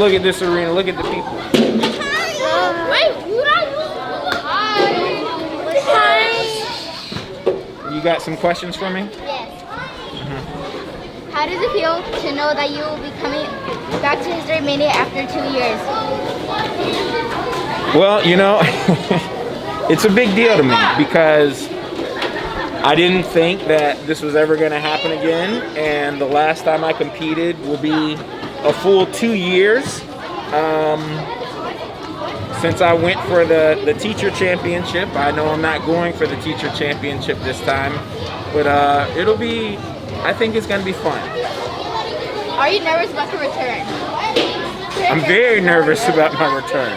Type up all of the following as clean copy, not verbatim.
look at this arena. Look at the people. You got some questions for me? Yes. How does it feel to know that you will be coming back to Historymania after 2 years? Well, you know, it's a big deal to me because I didn't think that this was ever going to happen again, and the last time I competed will be a full 2 years since I went for the teacher championship. I know I'm not going for the teacher championship this time, but it'll be, I think it's going to be fun. Are you nervous about the return? I'm very nervous about my return.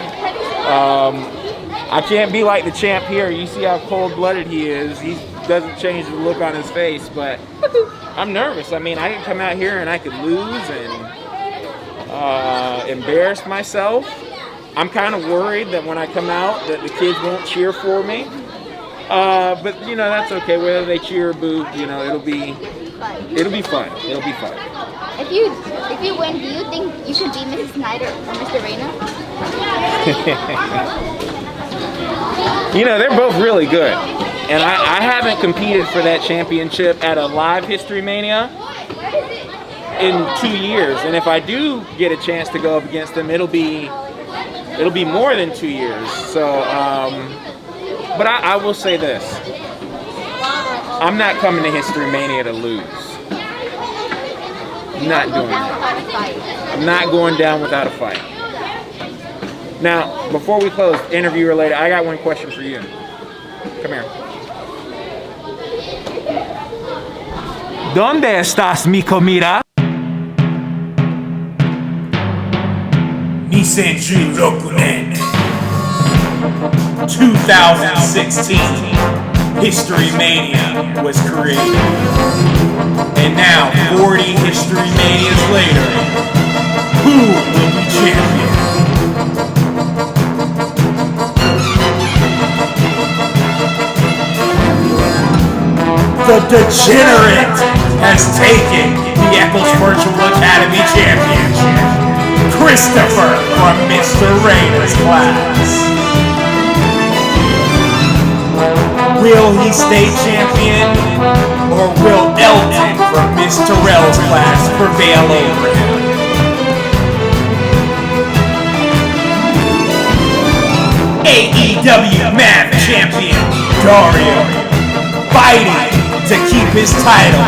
I can't be like the champ here. You see how cold-blooded he is. He doesn't change the look on his face, but I'm nervous. I mean, I can come out here and I could lose and embarrass myself. I'm kind of worried that when I come out that the kids won't cheer for me. But, you know, that's okay. Whether they cheer or boo, you know, it'll be fun. It'll be fun. If you win, do you think you should be Mrs. Snyder or Mr. Reyna? You know, they're both really good. And I haven't competed for that championship at a live Historymania in 2 years. And if I do get a chance to go up against them, it'll be more than 2 years. So, but I will say this. I'm not coming to Historymania to lose. I'm not doing that. I'm not going down without a fight. Now, before we close, interview related, I got one question for you. Come here. ¿Dónde estás, mi comida? Nisenju Rokunen 2016 Historymania was created. And now, 40 Historymanias later, who will be champion? The Degenerate has taken the Echols Virtual Academy Championship. Christopher from Mr. Reyna's class. Will he stay champion, or will Elton from Miss Terrell's class prevail over him? AEW Math Champion Dario, fighting to keep his title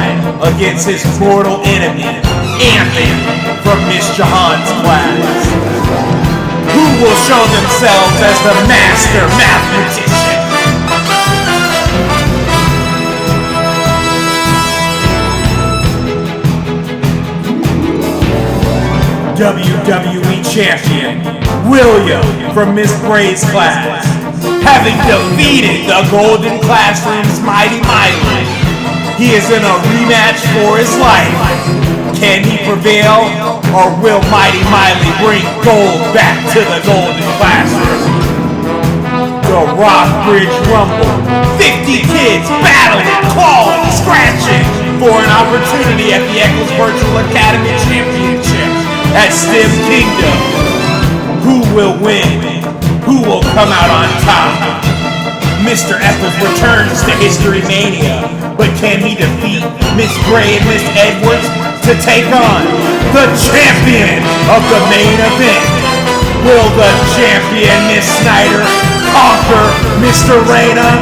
against his mortal enemy, Anthony from Miss Jahan's class. Who will show themselves as the master mathematician? WWE Champion William from Miss Bray's class, having defeated the Golden Classroom's Mighty Miley. He is in a rematch for his life. Can he prevail, or will Mighty Miley bring gold back to the Golden Classroom? The Rockbridge Rumble. 50 kids battling, clawing, scratching for an opportunity at the Echols Virtual Academy Championship at STEM Kingdom. Who will win? Who will come out on top? Mr. Echols returns to Historymania, but can he defeat Miss Gray and Miss Edwards to take on the champion of the main event? Will the champion Miss Snyder conquer Mr. Reyna,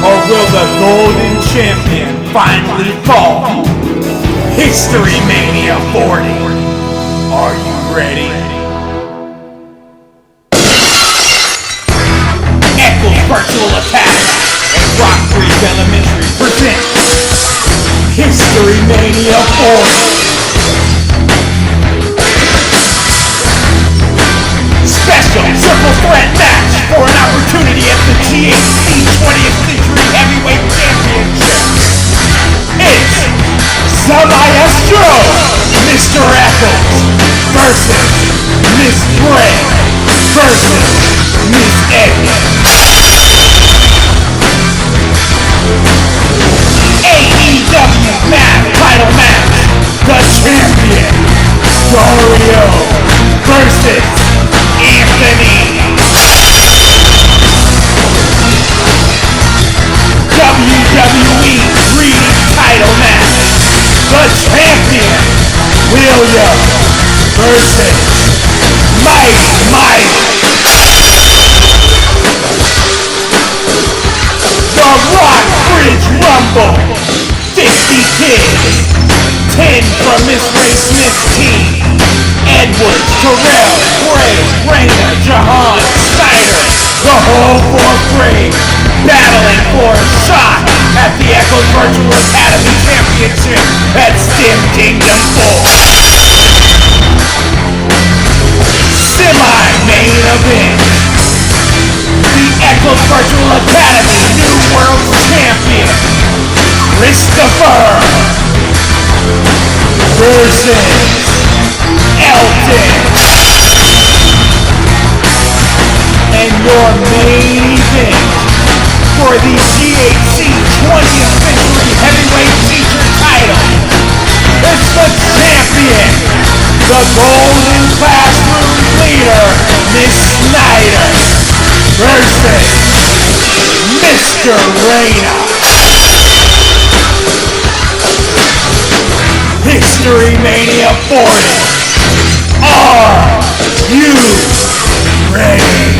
or will the golden champion finally fall? Historymania 40. Are you ready? Echols Virtual Academy and Rockbridge Elementary present Historymania 40. Special triple threat match for an opportunity at the GHC 20th Century Heavyweight Championship. It's the Maestro, Mr. Echols, versus Miss Gray versus Miss Edwards. AEW Math Title Match. The champion, Dario versus the champion, William versus Mighty Mike. The Rock Bridge Rumble, 50 kids, 10 from Miss Ray Smith's team. Edwards, Terrell, Gray, Rayner, Jahan, Snyder, the whole fourth grade, battling for a shot at the Echols Virtual Academy Championship at Stim Kingdom 4. Semi-main event. The Echols Virtual Academy New World Champion, Christopher versus Elton. And your main event for the GHC 20th Century Heavyweight Feature title. It's the champion, the Golden Classroom leader, Miss Snyder, versus Mr. Reyna. Historymania 40. Are you ready?